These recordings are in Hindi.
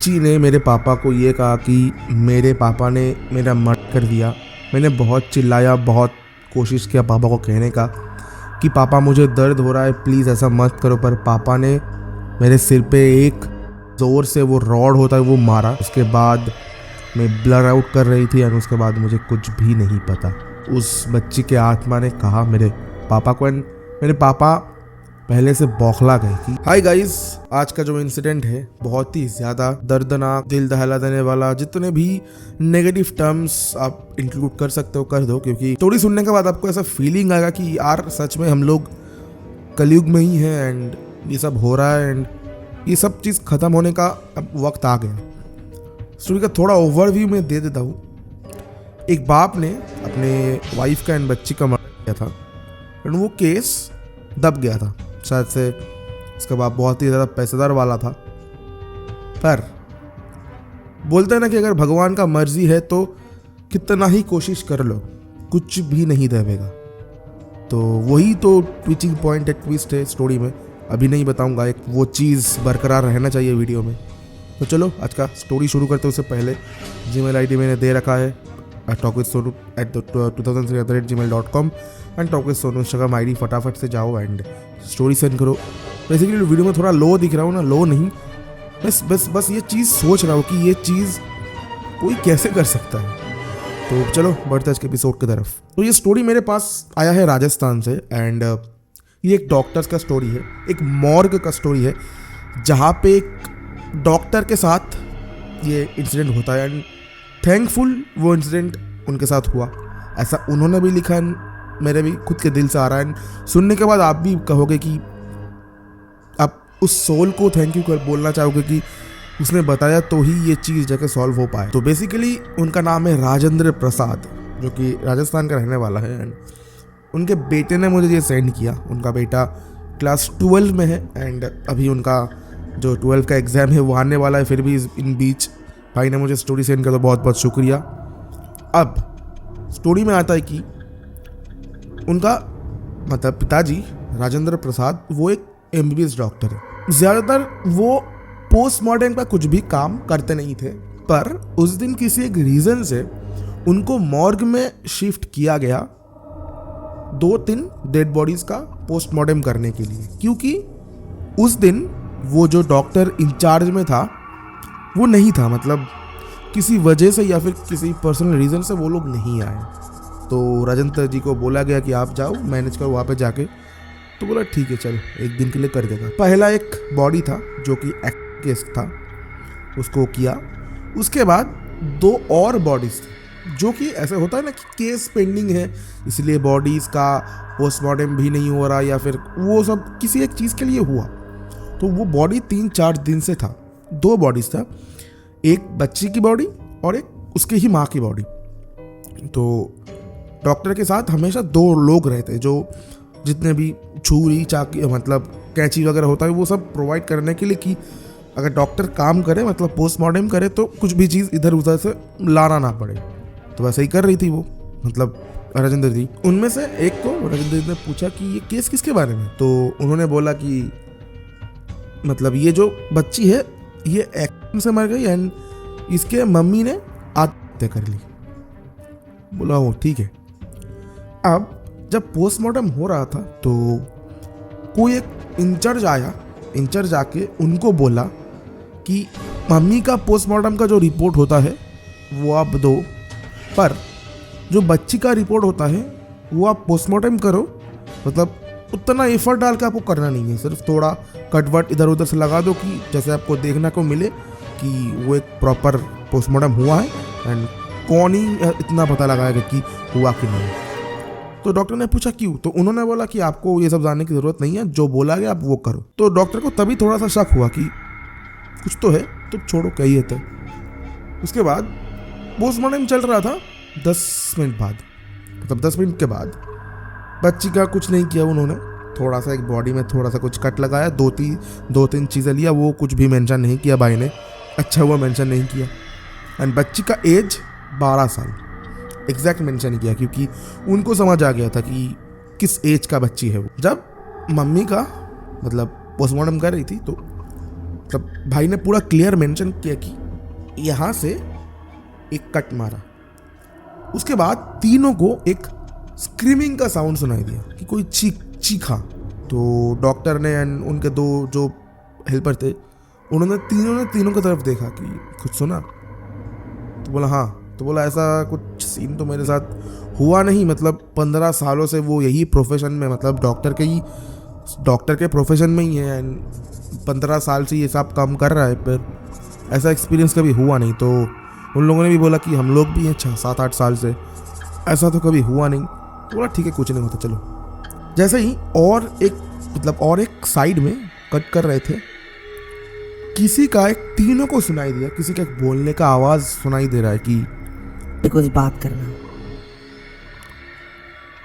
जी ने मेरे पापा को ये कहा कि मेरे पापा ने मेरा मर्डर कर दिया। मैंने बहुत चिल्लाया, बहुत कोशिश किया पापा को कहने का कि पापा मुझे दर्द हो रहा है, प्लीज़ ऐसा मत करो। पर पापा ने मेरे सिर पे एक ज़ोर से वो रॉड होता है वो मारा। उसके बाद मैं ब्लर आउट कर रही थी और उसके बाद मुझे कुछ भी नहीं पता। उस बच्ची के आत्मा ने कहा मेरे पापा को, एंड मेरे पापा पहले से बौखला गए कि हाय गाइस, आज का जो इंसिडेंट है बहुत ही ज़्यादा दर्दनाक, दिल दहला देने वाला, जितने भी नेगेटिव टर्म्स आप इंक्लूड कर सकते हो कर दो, क्योंकि स्टोरी सुनने के बाद आपको ऐसा फीलिंग आएगा कि यार सच में हम लोग कलयुग में ही हैं एंड ये सब हो रहा है एंड ये सब चीज़ ख़त्म होने का अब वक्त आ गया। स्टोरी का थोड़ा ओवरव्यू मैं दे देता हूँ। एक बाप ने अपने वाइफ का एंड बच्ची का मर्डर किया था एंड वो केस दब गया था। शायद से उसका बाप बहुत ही ज़्यादा पैसेदार वाला था, पर बोलते हैं ना कि अगर भगवान का मर्जी है तो कितना ही कोशिश कर लो कुछ भी नहीं दबेगा। तो वही तो ट्विचिंग पॉइंट है, ट्विस्ट है स्टोरी में। अभी नहीं बताऊंगा, एक वो चीज़ बरकरार रहना चाहिए वीडियो में। तो चलो आज का स्टोरी शुरू करते उससे पहले जीमेल आईडी मैंने दे रखा है talkwithsonu@2003@gmail.com and talkwithsonu Instagram ID. फटाफट से जाओ एंड स्टोरी सेंड करो। बेसिकली वीडियो में थोड़ा लो दिख रहा हूँ ना, लो नहीं, बस ये चीज़ सोच रहा हूँ कि ये चीज़ कोई कैसे कर सकता है। तो चलो बढ़ते आज के एपिसोड की तरफ। तो ये स्टोरी मेरे पास आया है राजस्थान से एंड ये एक डॉक्टर्स का स्टोरी है, एक मॉर्ग का स्टोरी है, जहाँ पे एक डॉक्टर के साथ ये इंसिडेंट होता है एंड थैंकफुल वो इंसिडेंट उनके साथ हुआ। ऐसा उन्होंने भी लिखा है, मेरे भी खुद के दिल से आ रहा है। सुनने के बाद आप भी कहोगे कि आप उस सोल को थैंक यू कर बोलना चाहोगे कि उसने बताया तो ही ये चीज़ जाके सॉल्व हो पाए। तो बेसिकली उनका नाम है राजेंद्र प्रसाद, जो कि राजस्थान का रहने वाला है एंड उनके बेटे ने मुझे ये सेंड किया। उनका बेटा क्लास 12 में है एंड अभी उनका जो 12 का एग्ज़ाम है वो आने वाला है। फिर भी इन बीच भाई ने मुझे स्टोरी सेंड किया, तो बहुत बहुत शुक्रिया। अब स्टोरी में आता है कि उनका मतलब पिताजी राजेंद्र प्रसाद वो एक MBBS डॉक्टर है। ज़्यादातर वो पोस्टमार्टम का कुछ भी काम करते नहीं थे, पर उस दिन किसी एक रीज़न से उनको मॉर्ग में शिफ्ट किया गया 2-3 डेड बॉडीज़ का पोस्टमार्टम करने के लिए, क्योंकि उस दिन वो जो डॉक्टर इंचार्ज में था वो नहीं था। मतलब किसी वजह से या फिर किसी पर्सनल रीज़न से वो लोग नहीं आए। तो राजेंद्र जी को बोला गया कि आप जाओ मैनेज करो वहाँ पे जाके। तो बोला ठीक है चल, एक दिन के लिए कर देगा। पहला एक बॉडी था जो कि एक्ट केस था, उसको किया। उसके बाद 2 और बॉडीज़ थी जो कि ऐसे होता है ना कि केस पेंडिंग है, इसलिए बॉडीज़ का पोस्टमार्टम भी नहीं हो रहा या फिर वो सब किसी एक चीज़ के लिए हुआ। तो वो बॉडी 3-4 दिन से था। 2 बॉडीज़ था, एक बच्ची की बॉडी और एक उसकी ही माँ की बॉडी। तो डॉक्टर के साथ हमेशा 2 लोग रहते, जो जितने भी छुरी चाकी मतलब कैंची वगैरह होता है वो सब प्रोवाइड करने के लिए, कि अगर डॉक्टर काम करे मतलब पोस्टमार्टम करे तो कुछ भी चीज़ इधर उधर से लाना ना पड़े। तो वैसे ही कर रही थी वो, मतलब राजेंद्र जी। उनमें से एक को राजेंद्र जी ने पूछा कि ये केस किसके बारे में। तो उन्होंने बोला कि मतलब ये जो बच्ची है ये एक्सीडेंट से मर गई एंड इसके मम्मी ने आत्महत्या कर ली। बोला वो ठीक है। अब जब पोस्टमार्टम हो रहा था तो कोई एक इंचार्ज आया, इंचार्ज आके उनको बोला कि मम्मी का पोस्टमार्टम का जो रिपोर्ट होता है वो आप दो, पर जो बच्ची का रिपोर्ट होता है वो आप पोस्टमार्टम करो। मतलब उतना एफर्ट डाल के आपको करना नहीं है, सिर्फ थोड़ा कटवट इधर उधर से लगा दो कि जैसे आपको देखने को मिले कि वो एक प्रॉपर पोस्टमार्टम हुआ है एंड कौन ही इतना पता लगाएगा कि हुआ कि नहीं। तो डॉक्टर ने पूछा क्यों, तो उन्होंने बोला कि आपको ये सब जानने की ज़रूरत नहीं है, जो बोला गया आप वो करो। तो डॉक्टर को तभी थोड़ा सा शक हुआ कि कुछ तो है, तो छोड़ो क्या ही है। उसके बाद पोस्टमार्टम चल रहा था 10 मिनट बाद, मतलब 10 मिनट के बाद बच्ची का कुछ नहीं किया उन्होंने। थोड़ा सा एक बॉडी में थोड़ा सा कुछ कट लगाया, 2-3 चीज़ें लिया, वो कुछ भी मेंशन नहीं किया भाई ने। अच्छा हुआ मेंशन नहीं किया। एंड बच्ची का एज 12 साल एग्जैक्ट मेंशन किया, क्योंकि उनको समझ आ गया था कि किस एज का बच्ची है वो। जब मम्मी का मतलब पोस्टमार्टम कर रही थी तो मतलब भाई ने पूरा क्लियर मेंशन किया कि यहाँ से एक कट मारा। उसके बाद तीनों को एक स्क्रीमिंग का साउंड सुनाई दिया कि कोई चीखा। तो डॉक्टर ने एंड उनके दो जो हेल्पर थे उन्होंने तीनों की तरफ देखा कि कुछ सुना। तो बोला हाँ। तो बोला ऐसा कुछ सीन तो मेरे साथ हुआ नहीं, मतलब 15 सालों से वो यही प्रोफेशन में, मतलब डॉक्टर के प्रोफेशन में ही है एंड 15 साल से ये सब काम कर रहा है, पर ऐसा एक्सपीरियंस कभी हुआ नहीं। तो उन लोगों ने भी बोला कि हम लोग भी हैं 6-7-8 साल से, ऐसा तो कभी हुआ नहीं। तो बोला ठीक है कुछ नहीं होता चलो। जैसे ही और एक साइड में कट कर रहे थे, किसी का एक तीनों को सुनाई दिया, किसी का एक बोलने का आवाज सुनाई दे रहा है कि कुछ बात करना।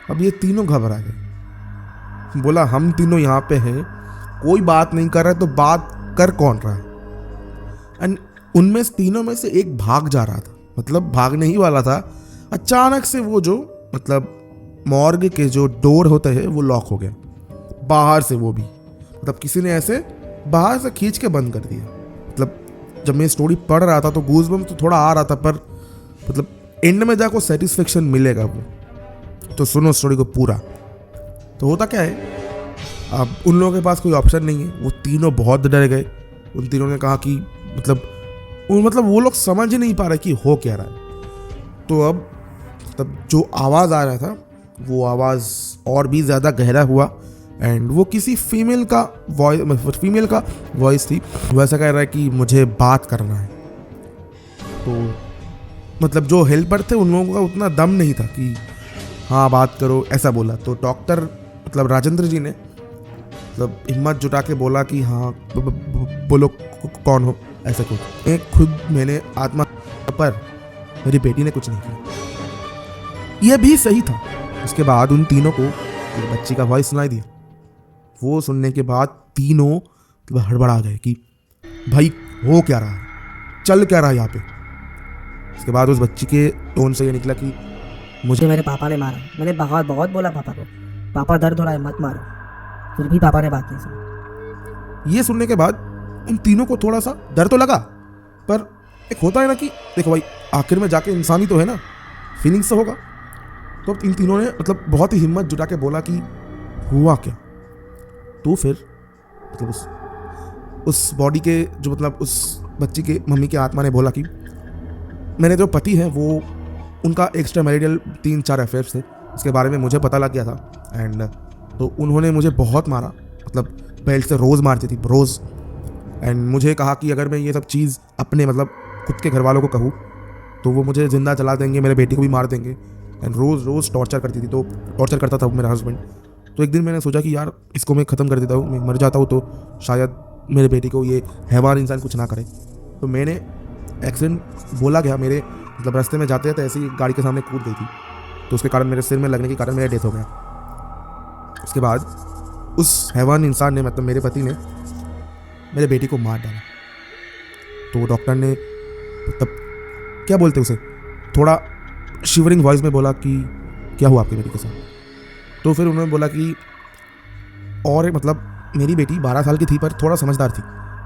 अब ये तीनों घबरा गए। बोला हम तीनों यहाँ पे हैं, कोई बात नहीं कर रहा है तो बात कर कौन रहा है। एंड उनमें तीनों में से एक भाग जा रहा था, मतलब भागने ही वाला था। अचानक से वो जो मतलब मॉर्ग के जो डोर होते हैं वो लॉक हो गया बाहर से, वो भी मतलब किसी ने ऐसे बाहर से खींच के बंद कर दिया। मतलब जब मैं स्टोरी पढ़ रहा था तो गूज़बम्स तो थोड़ा आ रहा था, पर मतलब एंड में जाकर सेटिस्फेक्शन मिलेगा वो। तो सुनो स्टोरी को पूरा। तो होता क्या है, अब उन लोगों के पास कोई ऑप्शन नहीं है, वो तीनों बहुत डर गए। उन तीनों ने कहा कि मतलब वो लोग समझ ही नहीं पा रहे कि हो क्या रहा है। तो अब तब जो आवाज़ आ रहा था वो आवाज़ और भी ज़्यादा गहरा हुआ एंड वो किसी फीमेल का वॉइस थी। वो ऐसा कह रहा है कि मुझे बात करना है। तो मतलब जो हेल्पर थे उन लोगों का उतना दम नहीं था कि हाँ बात करो, ऐसा बोला। तो डॉक्टर मतलब राजेंद्र जी ने मतलब हिम्मत जुटा के बोला कि हाँ बोलो कौन हो, ऐसा कुछ। मैंने आत्मा पर मेरी बेटी ने कुछ नहीं किया। यह भी सही था। उसके बाद उन तीनों को एक बच्ची का वॉइस सुनाई दिया। वो सुनने के बाद तीनों हड़बड़ा गए कि भाई हो क्या रहा है, चल क्या रहा है यहाँ पे। उसके बाद उस बच्ची के टोन से ये निकला कि मुझे मेरे पापा ने मारा। मैंने बहुत बोला पापा को, पापा दर्द हो रहा है मत मारो, फिर भी पापा ने बात नहीं सुनी। ये सुनने के बाद उन तीनों को थोड़ा सा डर तो लगा, पर एक होता है ना कि देखो भाई आखिर में जाके इंसान ही तो है ना, फीलिंग्स तो होगा। तो इन तीनों ने मतलब बहुत ही हिम्मत जुटा के बोला कि हुआ क्या। तो फिर मतलब उस बॉडी के जो मतलब उस बच्ची के मम्मी की आत्मा ने बोला कि मेरे जो पति हैं वो उनका एक्स्ट्रा मैरिटल 3-4 अफेयर्स थे, उसके बारे में मुझे पता लग गया था। एंड तो उन्होंने मुझे बहुत मारा, मतलब बेल्ट से रोज़ मारती थी रोज़। एंड मुझे कहा कि अगर मैं ये सब चीज़ अपने मतलब खुद के घर वालों को कहूँ तो वो मुझे ज़िंदा जला देंगे, मेरे बेटी को भी मार देंगे। एंड रोज़ टॉर्चर करती थी। तो टॉर्चर करता था मेरा हस्बैंड। तो एक दिन मैंने सोचा कि यार इसको मैं ख़त्म कर देता हूँ, मैं मर जाता हूँ तो शायद मेरे बेटी को ये हैवान इंसान कुछ ना करे। तो मैंने एक्सीडेंट बोला गया, मेरे मतलब रास्ते में जाते थे ऐसे ही गाड़ी के सामने कूद गई थी, तो उसके कारण मेरे सिर में लगने के कारण मेरा डेथ हो गया। उसके बाद उस हैवान इंसान ने मतलब मेरे पति ने मेरे बेटी को मार डाला। तो डॉक्टर ने मतलब क्या बोलते उसे, थोड़ा शिवरिंग वॉइस में बोला कि क्या हुआ आपकी बेटी के साथ। तो फिर उन्होंने बोला कि और मतलब मेरी बेटी 12 साल की थी पर थोड़ा समझदार थी।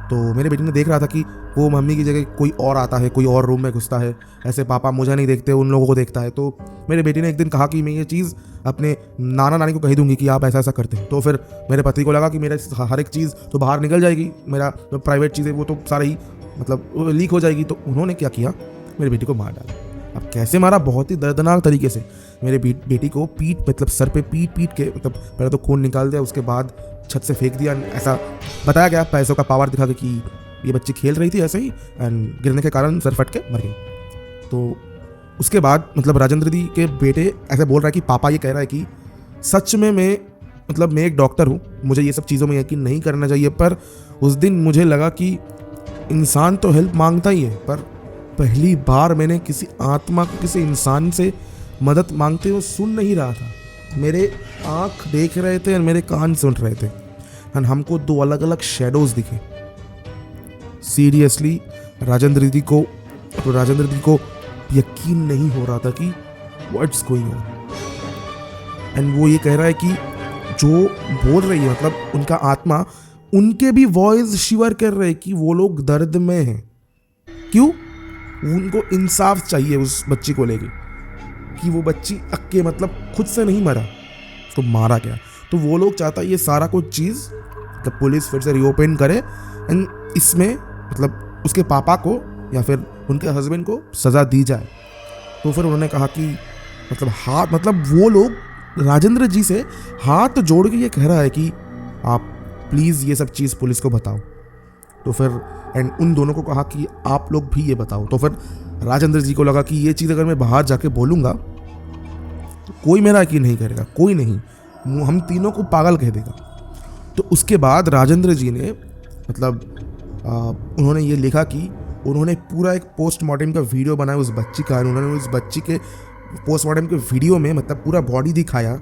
तो मेरे बेटी ने देख रहा था कि वो मम्मी की जगह कोई और आता है, कोई और रूम में घुसता है, ऐसे पापा मुझे नहीं देखते उन लोगों को देखता है। तो मेरे बेटी ने एक दिन कहा कि मैं ये चीज़ अपने नाना नानी को कह दूंगी कि आप ऐसा करते हैं। तो फिर मेरे पति को लगा कि मेरा हर एक चीज़ तो बाहर निकल जाएगी, मेरा जो प्राइवेट चीज़ है वो तो सारा ही मतलब लीक हो जाएगी। तो उन्होंने क्या किया, मेरी बेटी को मार डाला। अब कैसे मारा, बहुत ही दर्दनाक तरीके से। मेरे बेटी को मतलब सर पे पीट के मतलब पहले तो खून निकाल दिया, उसके बाद छत से फेंक दिया। ऐसा बताया गया, पैसों का पावर दिखा के कि ये बच्ची खेल रही थी ऐसे ही एंड गिरने के कारण सर फट के मर गई। तो उसके बाद मतलब राजेंद्र दी के बेटे ऐसे बोल रहा है कि पापा ये कह रहा है कि सच में मैं एक डॉक्टर हूँ, मुझे ये सब चीज़ों में यकीन नहीं करना चाहिए। पर उस दिन मुझे लगा कि इंसान तो हेल्प मांगता ही है, पर पहली बार मैंने किसी आत्मा को किसी इंसान से मदद मांगते हुए सुन नहीं रहा था। मेरे आँख देख रहे थे और मेरे कान सुन रहे थे और हमको 2 अलग अलग शेडोज दिखे। सीरियसली राजेंद्र दी को यकीन नहीं हो रहा था कि व्हाट्स गोइंग ऑन। एंड वो ये कह रहा है कि जो बोल रही है मतलब उनका आत्मा उनके भी वॉइस शिवर कर रहे कि वो लोग दर्द में हैं। क्यों? उनको इंसाफ चाहिए उस बच्ची को लेके कि वो बच्ची अक्के मतलब खुद से नहीं मरा, तो मारा गया। तो वो लोग चाहता ये सारा कुछ चीज़ मतलब पुलिस फिर से रीओपन करे एंड इसमें मतलब उसके पापा को या फिर उनके हस्बैंड को सज़ा दी जाए। तो फिर उन्होंने कहा कि मतलब वो लोग राजेंद्र जी से हाथ जोड़ के ये कह रहा है कि आप प्लीज़ ये सब चीज़ पुलिस को बताओ। तो फिर एंड उन दोनों को कहा कि आप लोग भी ये बताओ। तो फिर राजेंद्र जी को लगा कि ये चीज़ अगर मैं बाहर जाके बोलूँगा तो कोई मेरा यकीन नहीं करेगा, कोई नहीं, हम तीनों को पागल कह देगा। तो उसके बाद राजेंद्र जी ने मतलब उन्होंने ये लिखा कि उन्होंने पूरा एक पोस्टमार्टम का वीडियो बनाया उस बच्ची का। उन्होंने उस बच्ची के पोस्टमार्टम के वीडियो में मतलब पूरा बॉडी दिखाया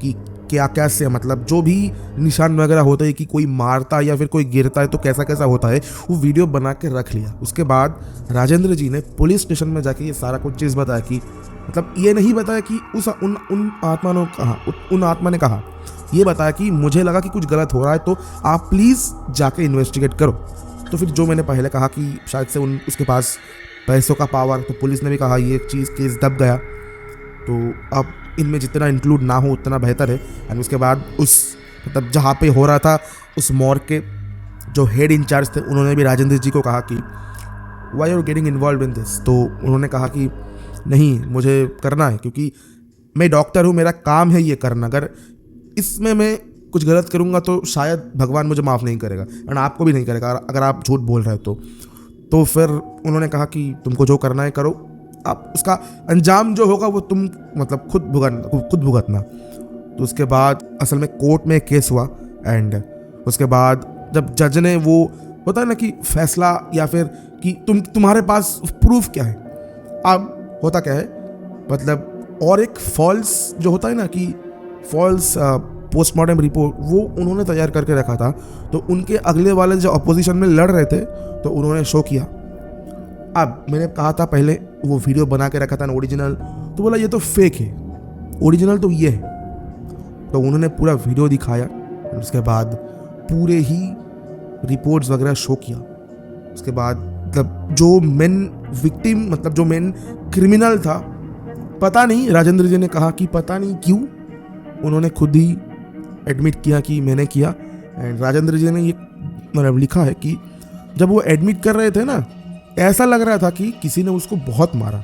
कि क्या कैसे मतलब जो भी निशान वगैरह होता है कि कोई मारता है या फिर कोई गिरता है तो कैसा कैसा होता है, वो वीडियो बना के रख लिया। उसके बाद राजेंद्र जी ने पुलिस स्टेशन में जाके ये सारा कुछ चीज़ बताया कि मतलब ये नहीं बताया कि उन आत्मा ने कहा, ये बताया कि मुझे लगा कि कुछ गलत हो रहा है तो आप प्लीज़ जाके इन्वेस्टिगेट करो। तो फिर जो मैंने पहले कहा कि शायद से उसके पास पैसों का पावर, तो पुलिस ने भी कहा ये चीज़ केस दब गया, तो अब इनमें जितना इंक्लूड ना हो उतना बेहतर है। एंड उसके बाद उस मतलब जहाँ पे हो रहा था उस मॉर्ग के जो हेड इंचार्ज थे उन्होंने भी राजेंद्र जी को कहा कि why are getting involve in this. तो उन्होंने कहा कि नहीं, मुझे करना है क्योंकि मैं डॉक्टर हूँ, मेरा काम है ये करना। अगर इसमें मैं कुछ गलत करूँगा तो शायद भगवान मुझे माफ़ नहीं करेगा एंड आपको भी नहीं करेगा अगर आप झूठ बोल रहे हो तो फिर उन्होंने कहा कि तुमको जो करना है करो, आप उसका अंजाम जो होगा वो तुम मतलब खुद भुगतना। तो उसके बाद असल में कोर्ट में केस हुआ एंड उसके बाद जब जज ने वो होता है ना कि फैसला या फिर कि तुम्हारे पास प्रूफ क्या है, अब होता क्या है मतलब और एक फॉल्स जो होता है ना कि फॉल्स पोस्टमार्टम रिपोर्ट वो उन्होंने तैयार करके रखा था। तो उनके अगले वाले जो अपोजिशन में लड़ रहे थे तो उन्होंने शो किया। अब मैंने कहा था पहले वो वीडियो बना के रखा था ना ओरिजिनल, तो बोला ये तो फेक है, ओरिजिनल तो ये है। तो उन्होंने पूरा वीडियो दिखाया, उसके बाद पूरे ही रिपोर्ट्स वगैरह शो किया। उसके बाद मतलब जो मेन विक्टिम मतलब जो मेन क्रिमिनल था, पता नहीं, राजेंद्र जी ने कहा कि पता नहीं क्यों उन्होंने खुद ही एडमिट किया कि मैंने किया। एंड राजेंद्र जी ने ये मतलब लिखा है कि जब वो एडमिट कर रहे थे ना, ऐसा लग रहा था कि किसी ने उसको बहुत मारा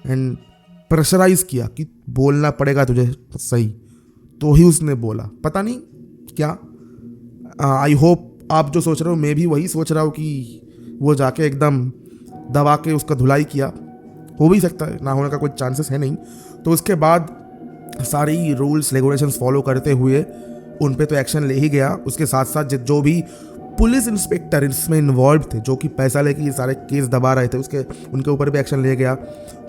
एंड प्रेशराइज किया कि बोलना पड़ेगा तुझे सही, तो ही उसने बोला। पता नहीं क्या, आई होप आप जो सोच रहे हो मैं भी वही सोच रहा हूँ कि वो जाके एकदम दबा के उसका धुलाई किया, हो भी सकता है, ना होने का कोई चांसेस है नहीं। तो उसके बाद सारी रूल्स रेगुलेशंस फॉलो करते हुए उन पे तो एक्शन ले ही गया। उसके साथ साथ जो भी पुलिस इंस्पेक्टर इसमें इन्वॉल्व थे जो कि पैसा लेके ये सारे केस दबा रहे थे उनके ऊपर भी एक्शन लिया गया।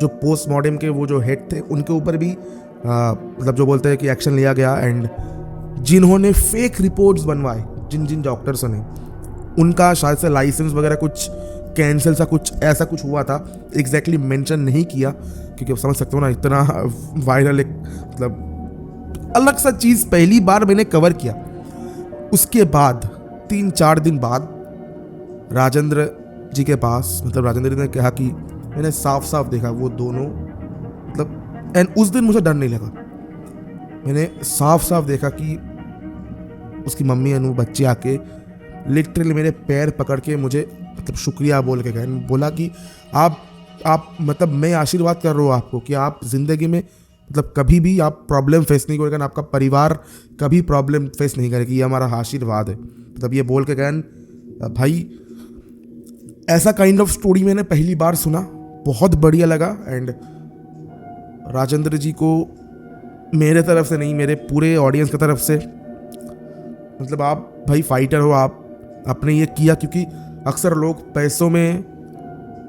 जो पोस्टमार्टम के वो जो हेड थे उनके ऊपर भी मतलब जो बोलते हैं कि एक्शन लिया गया। एंड जिन्होंने फेक रिपोर्ट्स बनवाए जिन डॉक्टर्स ने, उनका शायद से लाइसेंस वगैरह कुछ कैंसिल सा कुछ ऐसा कुछ हुआ था, एग्जैक्टली मेंशन नहीं किया क्योंकि आप समझ सकते हो ना, इतना वायरल एक मतलब अलग सा चीज़ पहली बार मैंने कवर किया। उसके बाद 3-4 दिन बाद राजेंद्र जी के पास मतलब राजेंद्र जी ने कहा कि मैंने साफ साफ देखा वो दोनों मतलब, एंड उस दिन मुझे डर नहीं लगा, मैंने साफ साफ देखा कि उसकी मम्मी अनु बच्चे आके लिटरली मेरे पैर पकड़ के मुझे मतलब शुक्रिया बोल के गए, बोला कि आप मतलब मैं आशीर्वाद कर रहा हूँ आपको कि आप ज़िंदगी में मतलब कभी भी आप प्रॉब्लम फेस नहीं करेगा, आपका परिवार कभी प्रॉब्लम फेस नहीं करेगी, ये हमारा आशीर्वाद है। मतलब ये बोल के गए भाई, ऐसा काइंड ऑफ स्टोरी मैंने पहली बार सुना, बहुत बढ़िया लगा। एंड राजेंद्र जी को मेरे तरफ से नहीं, मेरे पूरे ऑडियंस की तरफ से मतलब आप भाई फाइटर हो, आपने ये किया क्योंकि अक्सर लोग पैसों में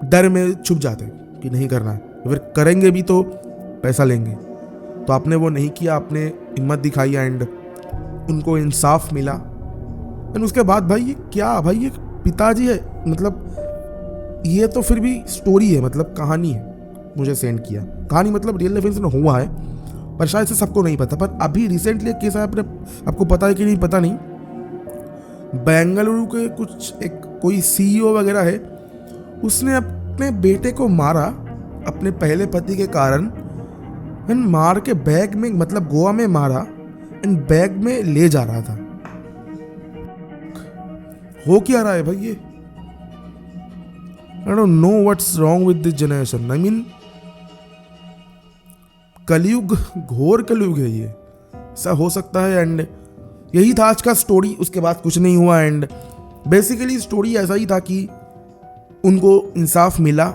डर में छुप जाते हैं कि नहीं करना है, फिर करेंगे भी तो पैसा लेंगे, तो आपने वो नहीं किया, आपने हिम्मत दिखाई एंड उनको इंसाफ मिला। एंड उसके बाद भाई ये क्या, भाई ये पिताजी है, मतलब ये तो फिर भी स्टोरी है, मतलब कहानी है, मुझे सेंड किया कहानी, मतलब रियल लाइफ इंसिडेंट हुआ है पर शायद से सबको नहीं पता। पर अभी रिसेंटली केस है, आपको पता है कि नहीं पता नहीं, बेंगलुरु के कुछ एक कोई CEO वगैरह है, उसने अपने बेटे को मारा अपने पहले पति के कारण, एंड मार के बैग में, मतलब गोवा में मारा, एंड बैग में ले जा रहा था। हो क्या रहा है भाई ये? I don't know what's wrong with this generation. I mean कलयुग, घोर कलयुग है ये, ऐसा हो सकता है। एंड यही था आज का स्टोरी, उसके बाद कुछ नहीं हुआ। एंड बेसिकली स्टोरी ऐसा ही था कि उनको इंसाफ मिला,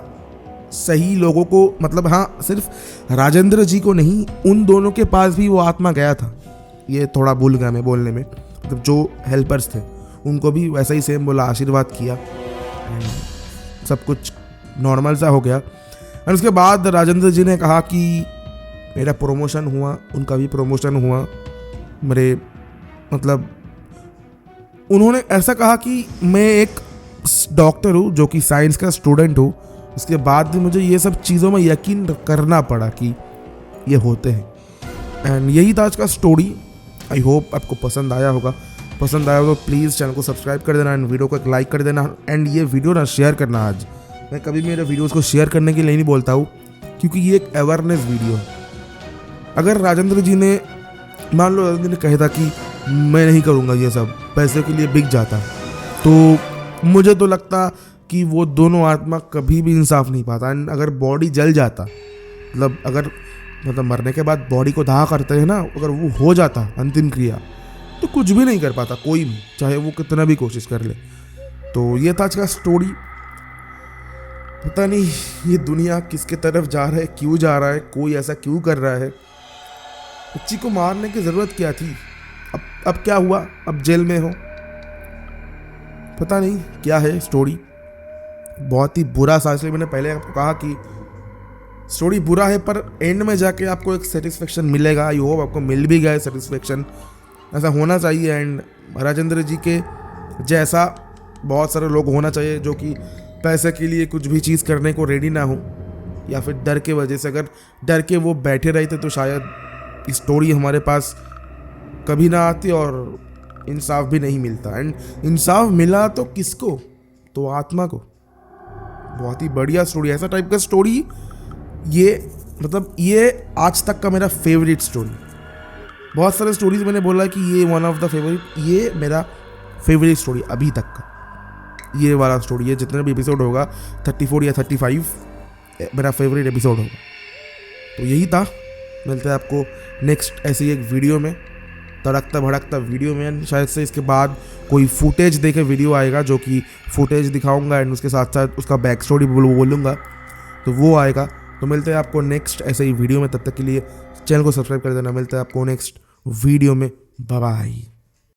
सही लोगों को, मतलब हाँ सिर्फ राजेंद्र जी को नहीं, उन दोनों के पास भी वो आत्मा गया था। ये थोड़ा भूल गया मैं बोलने में, मतलब जो हेल्पर्स थे उनको भी वैसा ही सेम बोला, आशीर्वाद किया, सब कुछ नॉर्मल सा हो गया। एंड उसके बाद राजेंद्र जी ने कहा कि मेरा प्रमोशन हुआ, उनका भी प्रमोशन हुआ। मेरे मतलब उन्होंने ऐसा कहा कि मैं एक डॉक्टर हूँ जो कि साइंस का स्टूडेंट हूँ, उसके बाद भी मुझे ये सब चीज़ों में यकीन करना पड़ा कि ये होते हैं। एंड यही था आज का स्टोरी। आई होप आपको पसंद आया होगा। पसंद आया हो तो प्लीज़ चैनल को सब्सक्राइब कर देना एंड वीडियो को एक लाइक कर देना। एंड ये वीडियो ना शेयर करना। आज मैं कभी मेरे वीडियोज़ को शेयर करने के लिए नहीं बोलता हूँ, क्योंकि ये एक अवेयरनेस वीडियो है। अगर राजेंद्र जी ने, मान लो राजेंद्र ने कहा था कि मैं नहीं करूँगा ये सब, पैसे के लिए बिक जाता, तो मुझे तो लगता कि वो दोनों आत्मा कभी भी इंसाफ नहीं पाता। एंड अगर बॉडी जल जाता, मतलब मरने के बाद बॉडी को दाह करते हैं ना, अगर वो हो जाता अंतिम क्रिया, तो कुछ भी नहीं कर पाता कोई भी, चाहे वो कितना भी कोशिश कर ले। तो ये था आज का स्टोरी। पता नहीं ये दुनिया किसके तरफ जा रहा है, क्यों जा रहा है, कोई ऐसा क्यों कर रहा है। बच्ची को मारने की ज़रूरत क्या थी? अब क्या हुआ? अब जेल में हो, पता नहीं क्या है स्टोरी। बहुत ही बुरा सा, इसलिए मैंने पहले आपको कहा कि स्टोरी बुरा है, पर एंड में जाके आपको एक सेटिस्फेक्शन मिलेगा। आई होप आपको मिल भी गया सेटिस्फेक्शन, ऐसा होना चाहिए। एंड राजेंद्र जी के जैसा बहुत सारे लोग होना चाहिए जो कि पैसे के लिए कुछ भी चीज़ करने को रेडी ना हो, या फिर डर के वजह से, अगर डर के वो बैठे रहते तो शायद स्टोरी हमारे पास कभी ना आती और इंसाफ भी नहीं मिलता। एंड इंसाफ मिला तो किसको? तो आत्मा को। बहुत ही बढ़िया स्टोरी, ऐसा टाइप का स्टोरी ये, मतलब ये आज तक का मेरा फेवरेट स्टोरी। बहुत सारे स्टोरीज मैंने बोला कि ये वन ऑफ द फेवरेट, ये मेरा फेवरेट स्टोरी अभी तक का, ये वाला स्टोरी है। जितने भी एपिसोड होगा 34 या 35 मेरा फेवरेट एपिसोड होगा। तो यही था। मिलते हैं आपको नेक्स्ट ऐसी एक वीडियो में, तड़कता भड़कता वीडियो में। शायद से इसके बाद कोई फुटेज देके वीडियो आएगा, जो कि फुटेज दिखाऊंगा एंड उसके साथ साथ उसका बैक स्टोरी बोलूँगा, तो वो आएगा। तो मिलते हैं आपको नेक्स्ट ऐसे ही वीडियो में। तब तक के लिए चैनल को सब्सक्राइब कर देना। मिलते हैं आपको नेक्स्ट वीडियो में। Bye bye.